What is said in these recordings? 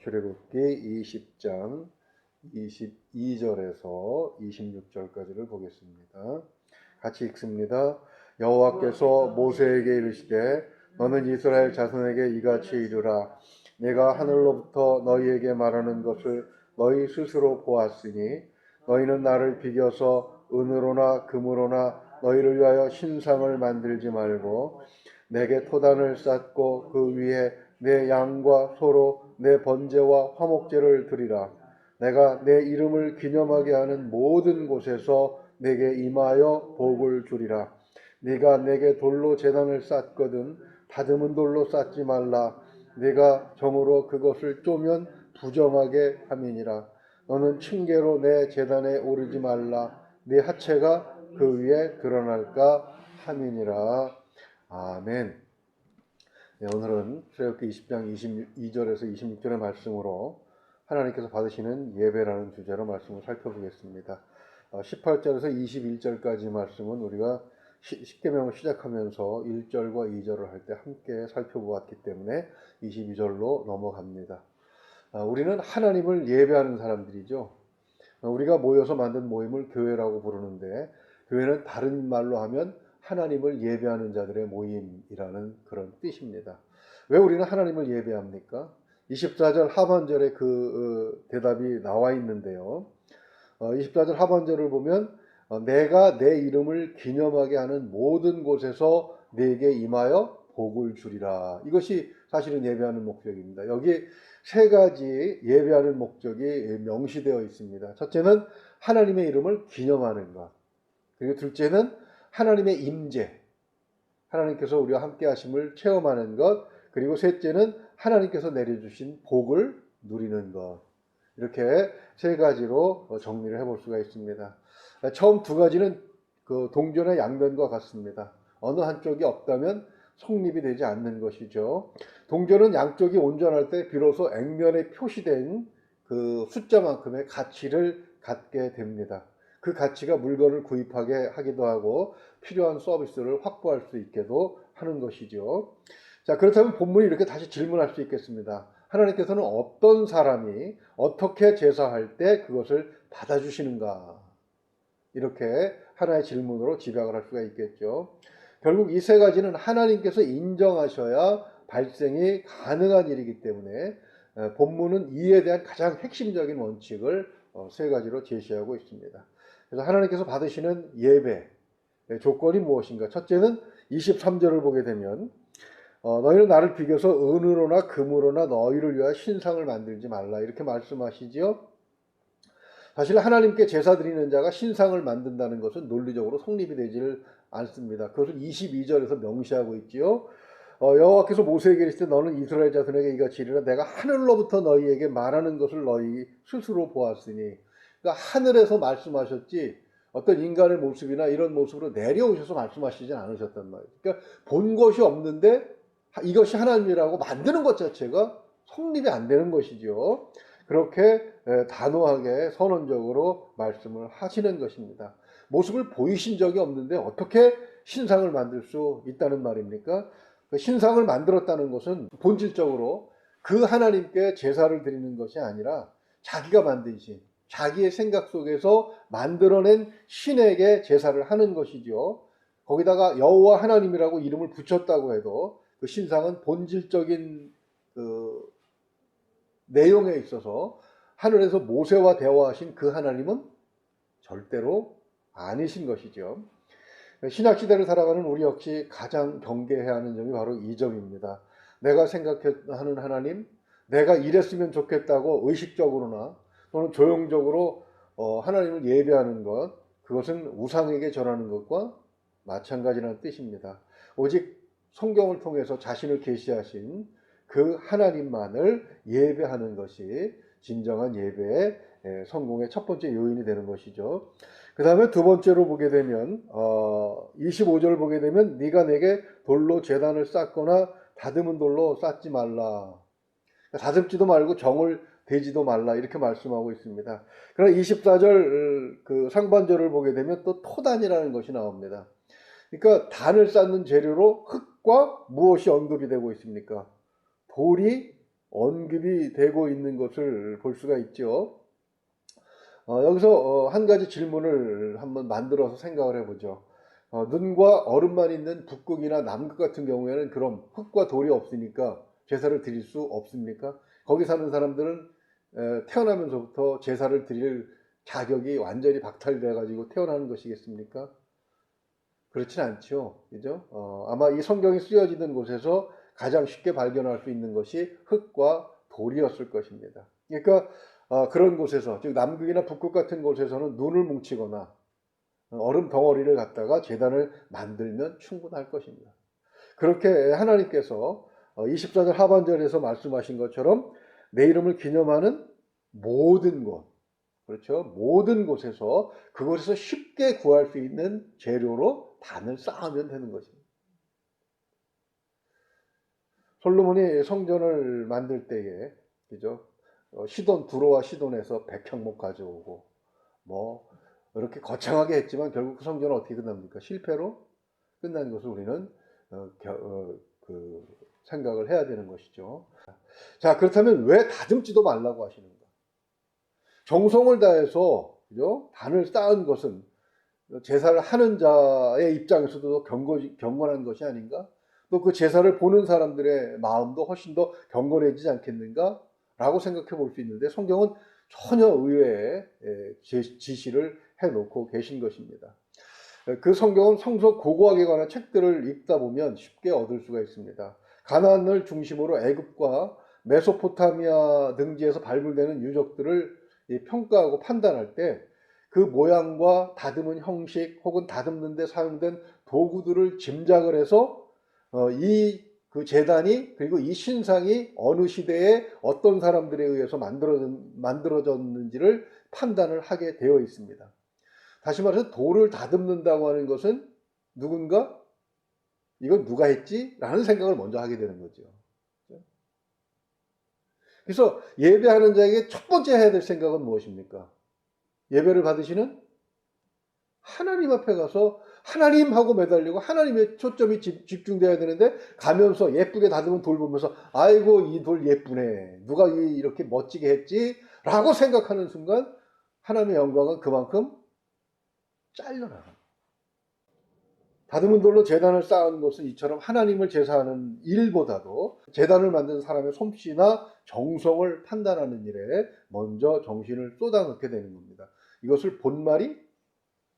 출애굽기 20장 22절에서 26절까지를 보겠습니다. 같이 읽습니다. 여호와께서 모세에게 이르시되 너는 이스라엘 자손에게 이같이 이르라. 내가 하늘로부터 너희에게 말하는 것을 너희 스스로 보았으니 너희는 나를 비겨서 은으로나 금으로나 너희를 위하여 신상을 만들지 말고 내게 토단을 쌓고 그 위에 내 양과 소로 내 번제와 화목제를 드리라. 내가 내 이름을 기념하게 하는 모든 곳에서 내게 임하여 복을 주리라. 네가 내게 돌로 제단을 쌓거든 다듬은 돌로 쌓지 말라. 네가 정으로 그것을 쪼면 부정하게 함이니라. 너는 층계로 내 제단에 오르지 말라. 네 하체가 그 위에 드러날까 함이니라. 아멘. 네, 오늘은 출애굽기 20장 22절에서 26절의 말씀으로 하나님께서 받으시는 예배라는 주제로 말씀을 살펴보겠습니다. 18절에서 21절까지 말씀은 우리가 십계명을 시작하면서 1절과 2절을 할 때 함께 살펴보았기 때문에 22절로 넘어갑니다. 우리는 하나님을 예배하는 사람들이죠. 우리가 모여서 만든 모임을 교회라고 부르는데 교회는 다른 말로 하면 하나님을 예배하는 자들의 모임이라는 그런 뜻입니다. 왜 우리는 하나님을 예배합니까? 24절 하반절에 그 대답이 나와 있는데요. 24절 하반절을 보면 내가 내 이름을 기념하게 하는 모든 곳에서 내게 임하여 복을 주리라. 이것이 사실은 예배하는 목적입니다. 여기 세 가지 예배하는 목적이 명시되어 있습니다. 첫째는 하나님의 이름을 기념하는 것. 그리고 둘째는 하나님의 임재, 하나님께서 우리와 함께 하심을 체험하는 것. 그리고 셋째는 하나님께서 내려주신 복을 누리는 것. 이렇게 세 가지로 정리를 해볼 수가 있습니다. 처음 두 가지는 그 동전의 양면과 같습니다. 어느 한쪽이 없다면 성립이 되지 않는 것이죠. 동전은 양쪽이 온전할 때 비로소 액면에 표시된 그 숫자만큼의 가치를 갖게 됩니다. 그 가치가 물건을 구입하게 하기도 하고 필요한 서비스를 확보할 수 있게도 하는 것이죠. 자, 그렇다면 본문이 이렇게 다시 질문할 수 있겠습니다. 하나님께서는 어떤 사람이 어떻게 제사할 때 그것을 받아주시는가? 이렇게 하나의 질문으로 집약을 할 수가 있겠죠. 결국 이 세 가지는 하나님께서 인정하셔야 발생이 가능한 일이기 때문에 본문은 이에 대한 가장 핵심적인 원칙을 세 가지로 제시하고 있습니다. 그래서 하나님께서 받으시는 예배 조건이 무엇인가? 첫째는 23절을 보게 되면 너희는 나를 비교서 은으로나 금으로나 너희를 위하여 신상을 만들지 말라 이렇게 말씀하시지요. 사실 하나님께 제사 드리는 자가 신상을 만든다는 것은 논리적으로 성립이 되지를 않습니다. 그것을 22절에서 명시하고 있지요. 여호와께서 모세에게 이르시되 너는 이스라엘 자손에게 이같이 이르라. 내가 하늘로부터 너희에게 말하는 것을 너희 스스로 보았으니. 그러니까 하늘에서 말씀하셨지 어떤 인간의 모습이나 이런 모습으로 내려오셔서 말씀하시진 않으셨단 말이에요. 그러니까 본 것이 없는데 이것이 하나님이라고 만드는 것 자체가 성립이 안 되는 것이죠. 그렇게 단호하게 선언적으로 말씀을 하시는 것입니다. 모습을 보이신 적이 없는데 어떻게 신상을 만들 수 있다는 말입니까? 신상을 만들었다는 것은 본질적으로 그 하나님께 제사를 드리는 것이 아니라 자기가 만드신 자기의 생각 속에서 만들어낸 신에게 제사를 하는 것이죠. 거기다가 여호와 하나님이라고 이름을 붙였다고 해도 그 신상은 본질적인 그 내용에 있어서 하늘에서 모세와 대화하신 그 하나님은 절대로 아니신 것이죠. 신약시대를 살아가는 우리 역시 가장 경계해야 하는 점이 바로 이 점입니다. 내가 생각하는 하나님, 내가 이랬으면 좋겠다고 의식적으로나 또는 조용적으로 하나님을 예배하는 것, 그것은 우상에게 절하는 것과 마찬가지라는 뜻입니다. 오직 성경을 통해서 자신을 계시하신 그 하나님만을 예배하는 것이 진정한 예배의 성공의 첫 번째 요인이 되는 것이죠. 그 다음에 두 번째로 보게 되면 25절을 보게 되면 네가 내게 돌로 제단을 쌓거나 다듬은 돌로 쌓지 말라. 다듬지도 말고 정을 대지도 말라 이렇게 말씀하고 있습니다. 그러나 24절 그 상반절을 보게 되면 또 토단이라는 것이 나옵니다. 그러니까 단을 쌓는 재료로 흙과 무엇이 언급이 되고 있습니까? 돌이 언급이 되고 있는 것을 볼 수가 있죠. 여기서 한 가지 질문을 한번 만들어서 생각을 해보죠. 눈과 얼음만 있는 북극이나 남극 같은 경우에는 그럼 흙과 돌이 없으니까 제사를 드릴 수 없습니까? 거기 사는 사람들은 태어나면서부터 제사를 드릴 자격이 완전히 박탈돼 가지고 태어나는 것이겠습니까? 그렇진 않죠. 그죠? 아마 이 성경이 쓰여지던 곳에서 가장 쉽게 발견할 수 있는 것이 흙과 돌이었을 것입니다. 그러니까 그런 곳에서, 즉 남극이나 북극 같은 곳에서는 눈을 뭉치거나 얼음 덩어리를 갖다가 제단을 만들면 충분할 것입니다. 그렇게 하나님께서 24절 하반절에서 말씀하신 것처럼 내 이름을 기념하는 모든 곳, 그렇죠? 모든 곳에서 그곳에서 쉽게 구할 수 있는 재료로 단을 쌓으면 되는 것입니다. 솔로몬이 성전을 만들 때에, 그죠? 시돈, 두로와 시돈에서 백향목 가져오고, 뭐, 이렇게 거창하게 했지만 결국 그 성전은 어떻게 끝납니까? 실패로 끝난 것을 우리는 생각을 해야 되는 것이죠. 자, 그렇다면 왜 다듬지도 말라고 하시는가? 정성을 다해서, 그죠? 단을 쌓은 것은 제사를 하는 자의 입장에서도 경건한 것이 아닌가? 또 그 제사를 보는 사람들의 마음도 훨씬 더 경건해지지 않겠는가? 라고 생각해 볼 수 있는데 성경은 전혀 의외의 지시를 해놓고 계신 것입니다. 그 성경은 성서 고고학에 관한 책들을 읽다 보면 쉽게 얻을 수가 있습니다. 가나안을 중심으로 애굽과 메소포타미아 등지에서 발굴되는 유적들을 평가하고 판단할 때 그 모양과 다듬은 형식 혹은 다듬는 데 사용된 도구들을 짐작을 해서 그 제단이 그리고 이 신상이 어느 시대에 어떤 사람들에 의해서 만들어졌는지를 판단을 하게 되어 있습니다. 다시 말해서 돌을 다듬는다고 하는 것은 누군가 이건 누가 했지? 라는 생각을 먼저 하게 되는 거죠. 그래서 예배하는 자에게 첫 번째 해야 될 생각은 무엇입니까? 예배를 받으시는 하나님 앞에 가서 하나님하고 매달리고 하나님의 초점이 집중돼야 되는데 가면서 예쁘게 다듬은 돌 보면서 아이고 이 돌 예쁘네. 누가 이렇게 멋지게 했지? 라고 생각하는 순간 하나님의 영광은 그만큼 잘려나갑니다. 다듬은 돌로 제단을 쌓은 것은 이처럼 하나님을 제사하는 일보다도 제단을 만든 사람의 솜씨나 정성을 판단하는 일에 먼저 정신을 쏟아넣게 되는 겁니다. 이것을 본말이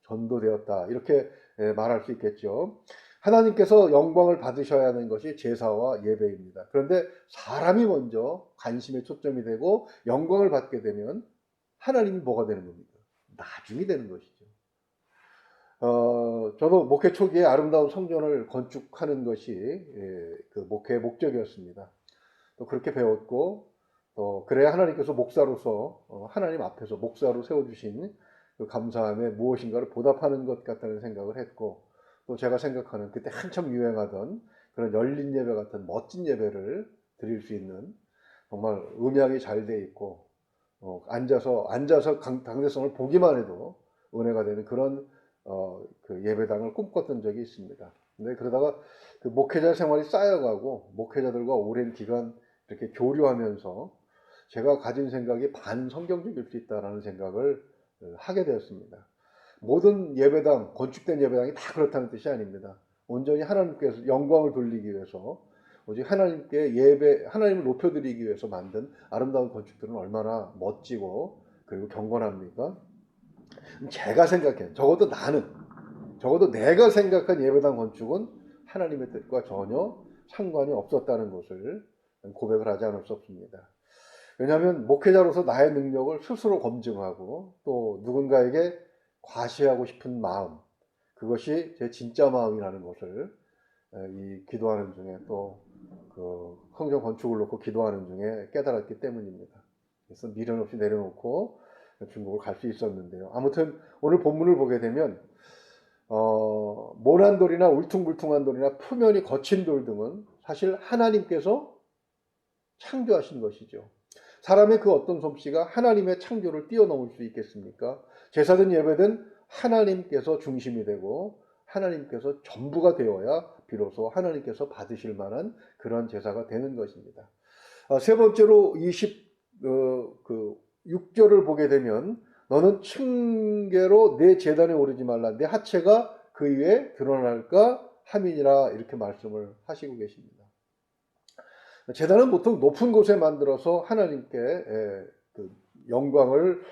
전도되었다 이렇게 말할 수 있겠죠. 하나님께서 영광을 받으셔야 하는 것이 제사와 예배입니다. 그런데 사람이 먼저 관심의 초점이 되고 영광을 받게 되면 하나님이 뭐가 되는 겁니까? 나중이 되는 것이죠. 저도 목회 초기에 아름다운 성전을 건축하는 것이 그 목회의 목적이었습니다. 또 그렇게 배웠고 또 그래야 하나님께서 목사로서 하나님 앞에서 목사로 세워주신 그 감사함에 무엇인가를 보답하는 것 같다는 생각을 했고 또 제가 생각하는 그때 한참 유행하던 그런 열린 예배 같은 멋진 예배를 드릴 수 있는 정말 음향이 잘 돼 있고 앉아서 강대성을 보기만 해도 은혜가 되는 그런 그 예배당을 꿈꿨던 적이 있습니다. 근데 그러다가 그 목회자 생활이 쌓여가고 목회자들과 오랜 기간 이렇게 교류하면서 제가 가진 생각이 반성경적일 수 있다라는 생각을 하게 되었습니다. 모든 예배당, 건축된 예배당이 다 그렇다는 뜻이 아닙니다. 온전히 하나님께서 영광을 돌리기 위해서 오직 하나님을 높여드리기 위해서 만든 아름다운 건축들은 얼마나 멋지고 그리고 경건합니까? 제가 생각해, 적어도 내가 생각한 예배당 건축은 하나님의 뜻과 전혀 상관이 없었다는 것을 고백을 하지 않을 수 없습니다. 왜냐하면 목회자로서 나의 능력을 스스로 검증하고 또 누군가에게 과시하고 싶은 마음, 그것이 제 진짜 마음이라는 것을 이 기도하는 중에 또 그 성전 건축을 놓고 기도하는 중에 깨달았기 때문입니다. 그래서 미련 없이 내려놓고 중국을 갈 수 있었는데요. 아무튼 오늘 본문을 보게 되면 모난 돌이나 울퉁불퉁한 돌이나 표면이 거친 돌 등은 사실 하나님께서 창조하신 것이죠. 사람의 그 어떤 솜씨가 하나님의 창조를 뛰어넘을 수 있겠습니까? 제사든 예배든 하나님께서 중심이 되고 하나님께서 전부가 되어야 비로소 하나님께서 받으실 만한 그런 제사가 되는 것입니다. 세 번째로 26절을 보게 되면 너는 층계로 내 제단에 오르지 말라. 내 하체가 그 위에 드러날까 함이니라. 이렇게 말씀을 하시고 계십니다. 제단은 보통 높은 곳에 만들어서 하나님께 그 영광을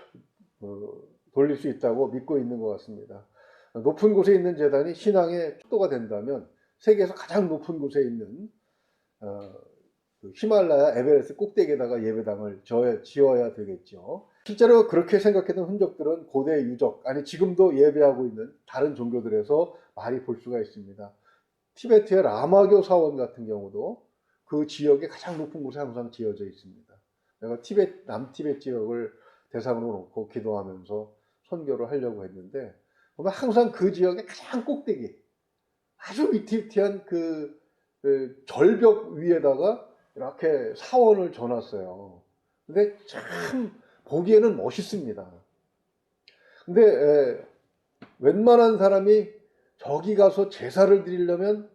돌릴 수 있다고 믿고 있는 것 같습니다. 높은 곳에 있는 제단이 신앙의 척도가 된다면 세계에서 가장 높은 곳에 있는 그 히말라야 에베레스트 꼭대기에다가 예배당을 지어야 되겠죠. 실제로 그렇게 생각했던 흔적들은 고대 유적, 아니 지금도 예배하고 있는 다른 종교들에서 많이 볼 수가 있습니다. 티베트의 라마교 사원 같은 경우도 그 지역의 가장 높은 곳에 항상 지어져 있습니다. 내가 남티베트 지역을 대상으로 놓고 기도하면서 선교를 하려고 했는데 보면 항상 그 지역의 가장 꼭대기, 아주 위태위태한 그 절벽 위에다가 이렇게 사원을 전놨어요. 근데 참 보기에는 멋있습니다. 근데 웬만한 사람이 저기 가서 제사를 드리려면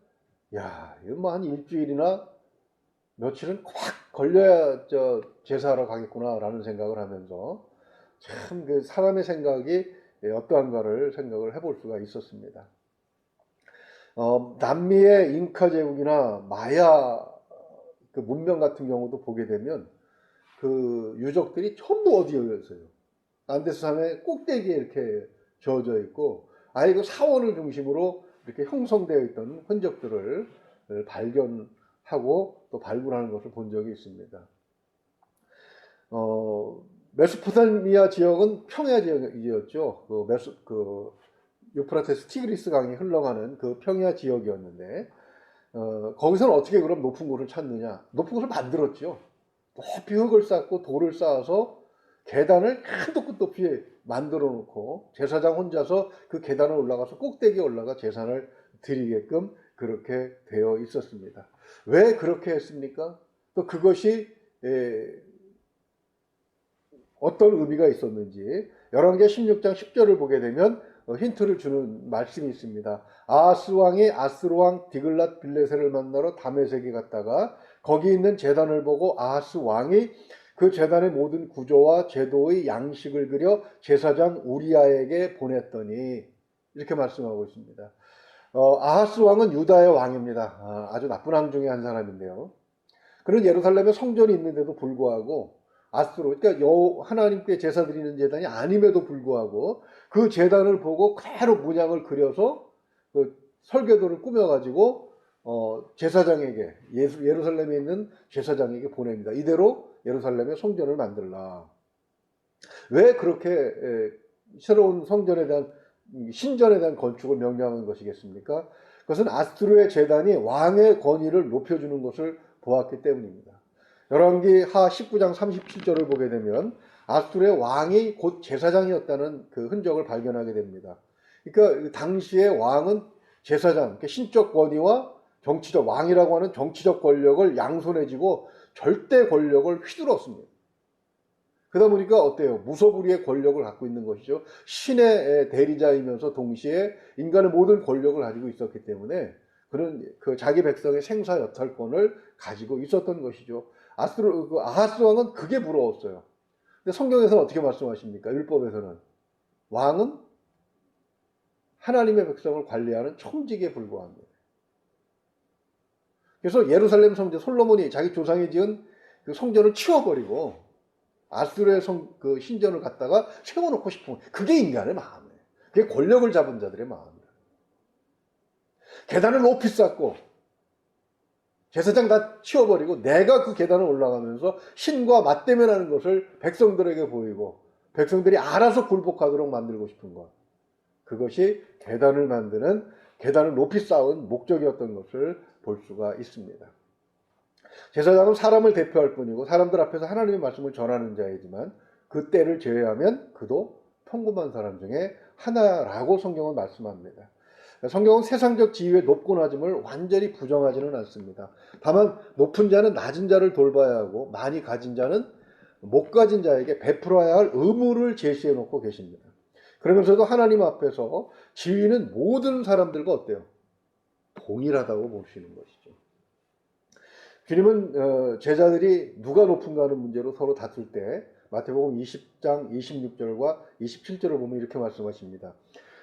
이거 뭐 한 일주일이나 며칠은 확 걸려야 제사하러 가겠구나 라는 생각을 하면서 참 그 사람의 생각이 어떠한가를 생각을 해볼 수가 있었습니다. 남미의 잉카 제국이나 마야 그 문명 같은 경우도 보게 되면 그 유적들이 전부 어디였어요? 안데스 산의 꼭대기에 이렇게 저어져 있고 아예 그 사원을 중심으로 이렇게 형성되어 있던 흔적들을 발견하고 또 발굴하는 것을 본 적이 있습니다. 메소포타미아 지역은 평야 지역이었죠. 그 유프라테스 티그리스 강이 흘러가는 그 평야 지역이었는데 거기서는 어떻게 그럼 높은 곳을 찾느냐? 높은 곳을 만들었죠. 높이 흙을 쌓고 돌을 쌓아서 계단을 한도 끝도 없이 만들어 놓고 제사장 혼자서 그 계단을 올라가서 꼭대기에 올라가 제사를 드리게끔 그렇게 되어 있었습니다. 왜 그렇게 했습니까? 또 그것이 어떤 의미가 있었는지 열왕기하 16장 10절을 보게 되면 힌트를 주는 말씀이 있습니다. 아하스 왕이 아스로 왕 디글랏 빌레셋을 만나러 다메섹에 갔다가 거기 있는 제단을 보고 아하스 왕이 그 제단의 모든 구조와 제도의 양식을 그려 제사장 우리아에게 보냈더니 이렇게 말씀하고 있습니다. 아하스 왕은 유다의 왕입니다. 아주 나쁜 왕 중에 한 사람인데요. 그는 예루살렘에 성전이 있는데도 불구하고 아스로, 그러니까 하나님께 제사 드리는 제단이 아님에도 불구하고 그 제단을 보고 그대로 문양을 그려서 그 설계도를 꾸며가지고 제사장에게 예루살렘에 있는 제사장에게 보냅니다. 이대로 예루살렘에 성전을 만들라. 왜 그렇게 새로운 성전에 대한 신전에 대한 건축을 명령한 것이겠습니까? 그것은 아스트로의 제단이 왕의 권위를 높여주는 것을 보았기 때문입니다. 열왕기하 19장 37절을 보게 되면 아스투르의 왕이 곧 제사장이었다는 그 흔적을 발견하게 됩니다. 그러니까 당시의 왕은 제사장, 신적 권위와 정치적, 왕이라고 하는 정치적 권력을 양손에 쥐고 절대 권력을 휘둘렀습니다. 그러다 보니까 어때요? 무소불위의 권력을 갖고 있는 것이죠. 신의 대리자이면서 동시에 인간의 모든 권력을 가지고 있었기 때문에 그런 그 자기 백성의 생사 여탈권을 가지고 있었던 것이죠. 아하스 왕은 그게 부러웠어요. 근데 성경에서는 어떻게 말씀하십니까? 율법에서는 왕은 하나님의 백성을 관리하는 청직에 불과합니다. 그래서 예루살렘 성전, 솔로몬이 자기 조상이 지은 그 성전을 치워버리고 아수르의 그 신전을 갖다가 세워놓고 싶은, 그게 인간의 마음이에요. 그게 권력을 잡은 자들의 마음이에요. 계단을 높이 쌓고 제사장 다 치워버리고 내가 그 계단을 올라가면서 신과 맞대면하는 것을 백성들에게 보이고 백성들이 알아서 굴복하도록 만들고 싶은 것, 그것이 계단을 만드는, 계단을 높이 쌓은 목적이었던 것을 볼 수가 있습니다. 제사장은 사람을 대표할 뿐이고 사람들 앞에서 하나님의 말씀을 전하는 자이지만 그 때를 제외하면 그도 평범한 사람 중에 하나라고 성경은 말씀합니다. 성경은 세상적 지위의 높고 낮음을 완전히 부정하지는 않습니다. 다만 높은 자는 낮은 자를 돌봐야 하고 많이 가진 자는 못 가진 자에게 베풀어야 할 의무를 제시해 놓고 계십니다. 그러면서도 하나님 앞에서 지위는 모든 사람들과 어때요? 동일하다고 보시는 것이죠. 주님은 제자들이 누가 높은가 하는 문제로 서로 다툴 때 마태복음 20장 26절과 27절을 보면 이렇게 말씀하십니다.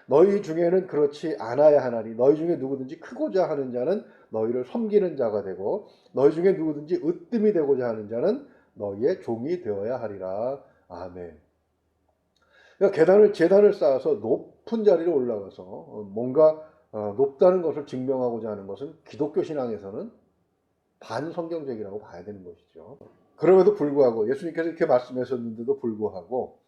너희 중에는 그렇지 않아야 하나니 너희 중에 누구든지 크고자 하는 자는 너희를 섬기는 자가 되고 너희 중에 누구든지 으뜸이 되고자 하는 자는 너희의 종이 되어야 하리라. 아멘. 그러니까 재단을 쌓아서 높은 자리로 올라가서 뭔가 높다는 것을 증명하고자 하는 것은 기독교 신앙에서는 반성경적이라고 봐야 되는 것이죠. 그럼에도 불구하고 예수님께서 이렇게 말씀하셨는데도 불구하고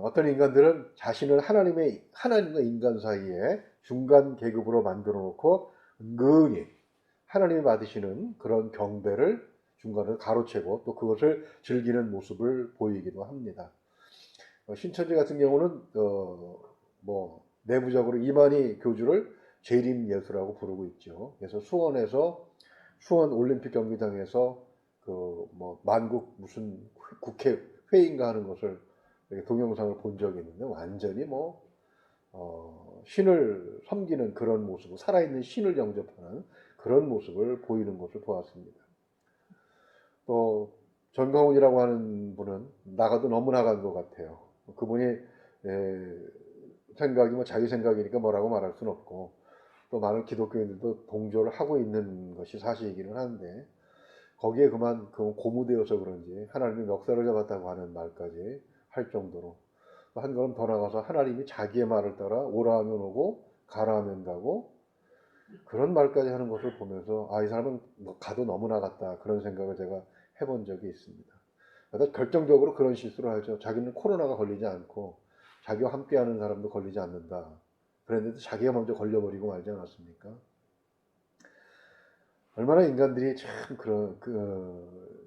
어떤 인간들은 자신을 하나님과 인간 사이에 중간 계급으로 만들어 놓고 은근히 하나님이 받으시는 그런 경배를 중간을 가로채고 또 그것을 즐기는 모습을 보이기도 합니다. 신천지 같은 경우는 뭐 내부적으로 이만희 교주를 재림 예수라고 부르고 있죠. 그래서 수원 올림픽 경기장에서 그 뭐 만국 무슨 국회 회의인가 하는 것을 동영상을 본 적이 있는데 완전히 뭐 신을 섬기는 그런 모습, 살아있는 신을 영접하는 그런 모습을 보이는 것을 보았습니다. 또 전광훈이라고 하는 분은 나가도 너무 나간 것 같아요. 그분이 생각이 뭐 자기 생각이니까 뭐라고 말할 수는 없고 또 많은 기독교인들도 동조를 하고 있는 것이 사실이기는 한데 거기에 그만 고무되어서 그런지 하나님이 멱살을 잡았다고 하는 말까지 할 정도로 한 걸음 더 나가서 하나님이 자기의 말을 따라 오라 하면 오고 가라 하면 가고 그런 말까지 하는 것을 보면서 이 사람은 가도 너무 나갔다 그런 생각을 제가 해본 적이 있습니다. 결정적으로 그런 실수를 하죠. 자기는 코로나가 걸리지 않고 자기와 함께하는 사람도 걸리지 않는다. 그랬는데 자기가 먼저 걸려버리고 말지 않았습니까? 얼마나 인간들이 참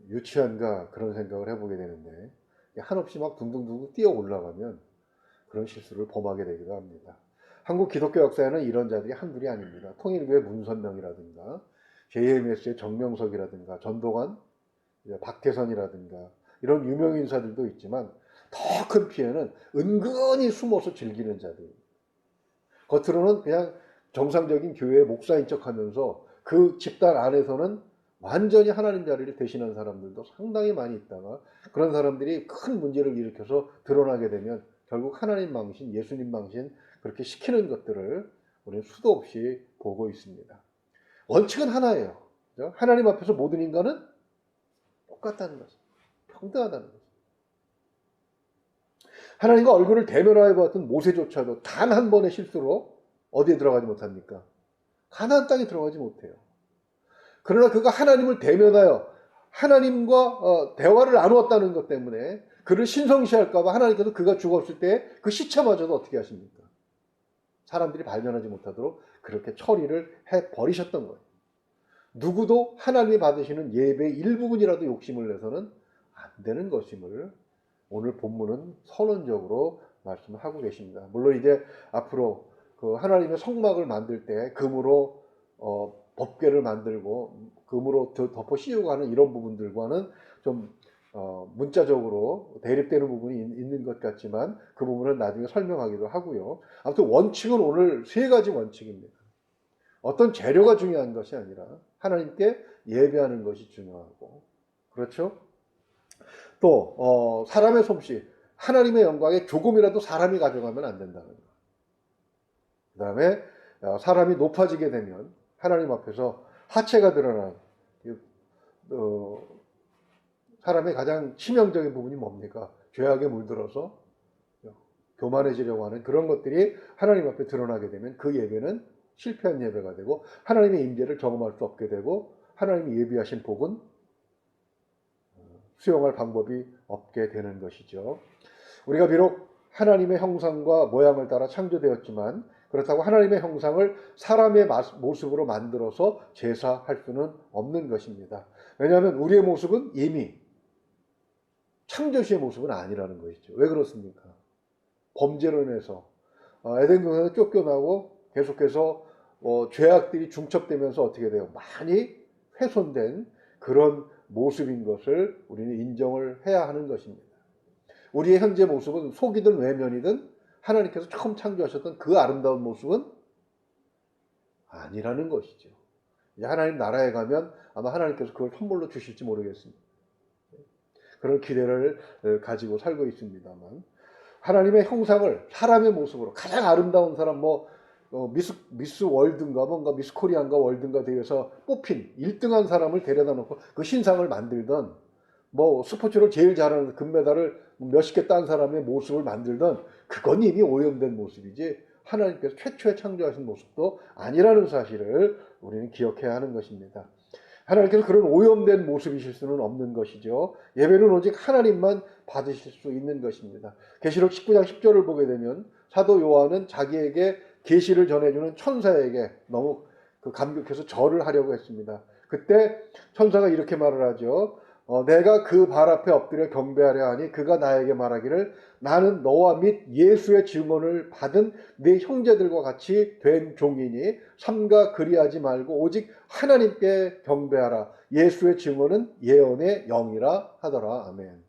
유치한가 그런 생각을 해보게 되는데 한없이 막 둥둥둥 뛰어 올라가면 그런 실수를 범하게 되기도 합니다. 한국 기독교 역사에는 이런 자들이 한둘이 아닙니다. 통일교의 문선명이라든가 JMS의 정명석이라든가 전도관 박태선이라든가 이런 유명 인사들도 있지만 더 큰 피해는 은근히 숨어서 즐기는 자들. 겉으로는 그냥 정상적인 교회의 목사인 척하면서 그 집단 안에서는 완전히 하나님 자리를 대신한 사람들도 상당히 많이 있다가 그런 사람들이 큰 문제를 일으켜서 드러나게 되면 결국 하나님 망신, 예수님 망신 그렇게 시키는 것들을 우리는 수도 없이 보고 있습니다. 원칙은 하나예요. 하나님 앞에서 모든 인간은 똑같다는 것입니다. 평등하다는 것입니다. 하나님과 얼굴을 대면하여 봤던 모세조차도 단 한 번의 실수로 어디에 들어가지 못합니까? 가나안 땅에 들어가지 못해요. 그러나 그가 하나님을 대면하여 하나님과 대화를 나누었다는 것 때문에 그를 신성시할까 봐 하나님께서 그가 죽었을 때 그 시체마저도 어떻게 하십니까? 사람들이 발견하지 못하도록 그렇게 처리를 해버리셨던 거예요. 누구도 하나님이 받으시는 예배의 일부분이라도 욕심을 내서는 안 되는 것임을 오늘 본문은 선언적으로 말씀을 하고 계십니다. 물론 이제 앞으로 그 하나님의 성막을 만들 때 금으로 법궤를 만들고 금으로 덮어 씌우고 하는 이런 부분들과는 좀 문자적으로 대립되는 부분이 있는 것 같지만 그 부분은 나중에 설명하기도 하고요. 아무튼 원칙은 오늘 세 가지 원칙입니다. 어떤 재료가 중요한 것이 아니라 하나님께 예배하는 것이 중요하고 그렇죠? 또 사람의 솜씨, 하나님의 영광에 조금이라도 사람이 가져가면 안 된다는 것. 그 다음에 사람이 높아지게 되면 하나님 앞에서 하체가 드러난 사람의 가장 치명적인 부분이 뭡니까? 죄악에 물들어서 교만해지려고 하는 그런 것들이 하나님 앞에 드러나게 되면 그 예배는 실패한 예배가 되고 하나님의 임재를 경험할 수 없게 되고 하나님이 예비하신 복은 수용할 방법이 없게 되는 것이죠. 우리가 비록 하나님의 형상과 모양을 따라 창조되었지만 그렇다고 하나님의 형상을 사람의 모습으로 만들어서 제사할 수는 없는 것입니다. 왜냐하면 우리의 모습은 이미 창조주의 모습은 아니라는 것이죠. 왜 그렇습니까? 범죄로 인해서 에덴 동산에서 쫓겨나고 계속해서 죄악들이 중첩되면서 어떻게 돼요? 많이 훼손된 그런 모습인 것을 우리는 인정을 해야 하는 것입니다. 우리의 현재 모습은 속이든 외면이든 하나님께서 처음 창조하셨던 그 아름다운 모습은 아니라는 것이죠. 이제 하나님 나라에 가면 아마 하나님께서 그걸 선물로 주실지 모르겠습니다. 그런 기대를 가지고 살고 있습니다만, 하나님의 형상을 사람의 모습으로 가장 아름다운 사람, 미스 월드인가 뭔가 미스 코리아인가 월드인가 대회에서 뽑힌 1등한 사람을 데려다 놓고 그 신상을 만들던, 스포츠로 제일 잘하는 금메달을 몇십 개 딴 사람의 모습을 만들던, 그건 이미 오염된 모습이지 하나님께서 최초에 창조하신 모습도 아니라는 사실을 우리는 기억해야 하는 것입니다. 하나님께서 그런 오염된 모습이실 수는 없는 것이죠. 예배는 오직 하나님만 받으실 수 있는 것입니다. 계시록 19장 10절을 보게 되면 사도 요한은 자기에게 계시를 전해주는 천사에게 너무 감격해서 절을 하려고 했습니다. 그때 천사가 이렇게 말을 하죠. 내가 그 발 앞에 엎드려 경배하려 하니 그가 나에게 말하기를 나는 너와 및 예수의 증언을 받은 네 형제들과 같이 된 종이니 삼가 그리하지 말고 오직 하나님께 경배하라. 예수의 증언은 예언의 영이라 하더라. 아멘.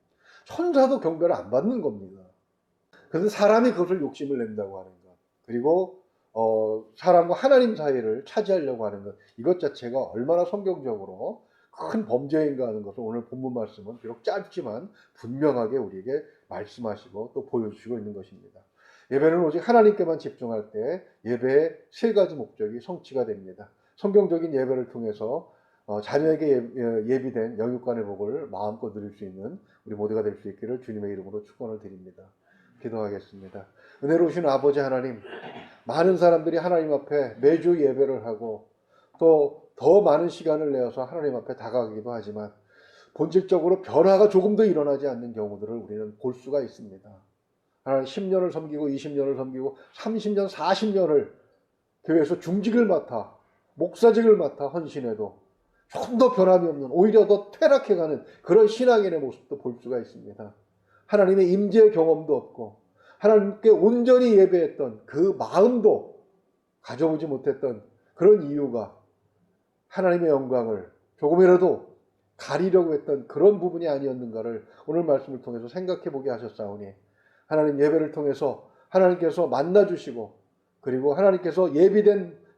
천사도 경배를 안 받는 겁니다. 그래서 사람이 그것을 욕심을 낸다고 하는 것, 그리고 사람과 하나님 사이를 차지하려고 하는 것, 이것 자체가 얼마나 성경적으로 큰 범죄인가 하는 것을 오늘 본문 말씀은 비록 짧지만 분명하게 우리에게 말씀하시고 또 보여주시고 있는 것입니다. 예배는 오직 하나님께만 집중할 때 예배의 세 가지 목적이 성취가 됩니다. 성경적인 예배를 통해서 자녀에게 예비된 영육간의 복을 마음껏 누릴 수 있는 우리 모두가 될 수 있기를 주님의 이름으로 축원을 드립니다. 기도하겠습니다. 은혜로우신 아버지 하나님, 많은 사람들이 하나님 앞에 매주 예배를 하고 또 더 많은 시간을 내어서 하나님 앞에 다가가기도 하지만 본질적으로 변화가 조금도 일어나지 않는 경우들을 우리는 볼 수가 있습니다. 하나님 10년을 섬기고 20년을 섬기고 30년, 40년을 교회에서 중직을 맡아 목사직을 맡아 헌신해도 조금 더 변함이 없는, 오히려 더 퇴락해가는 그런 신앙인의 모습도 볼 수가 있습니다. 하나님의 임재 경험도 없고 하나님께 온전히 예배했던 그 마음도 가져오지 못했던 그런 이유가 하나님의 영광을 조금이라도 가리려고 했던 그런 부분이 아니었는가를 오늘 말씀을 통해서 생각해 보게 하셨사오니, 하나님 예배를 통해서 하나님께서 만나주시고 그리고 하나님께서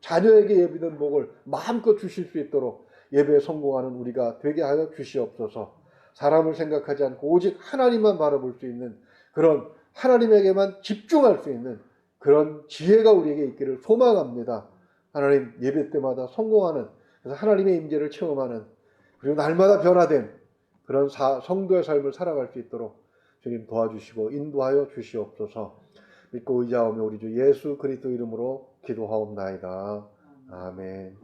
자녀에게 예비된 복을 마음껏 주실 수 있도록 예배에 성공하는 우리가 되게 하여 주시옵소서. 사람을 생각하지 않고 오직 하나님만 바라볼 수 있는, 그런 하나님에게만 집중할 수 있는 그런 지혜가 우리에게 있기를 소망합니다. 하나님 예배 때마다 성공하는, 그래서 하나님의 임재를 체험하는, 그리고 날마다 변화된 그런 성도의 삶을 살아갈 수 있도록 주님 도와주시고 인도하여 주시옵소서. 믿고 의지하오며 우리 주 예수 그리스도 이름으로 기도하옵나이다. 아멘.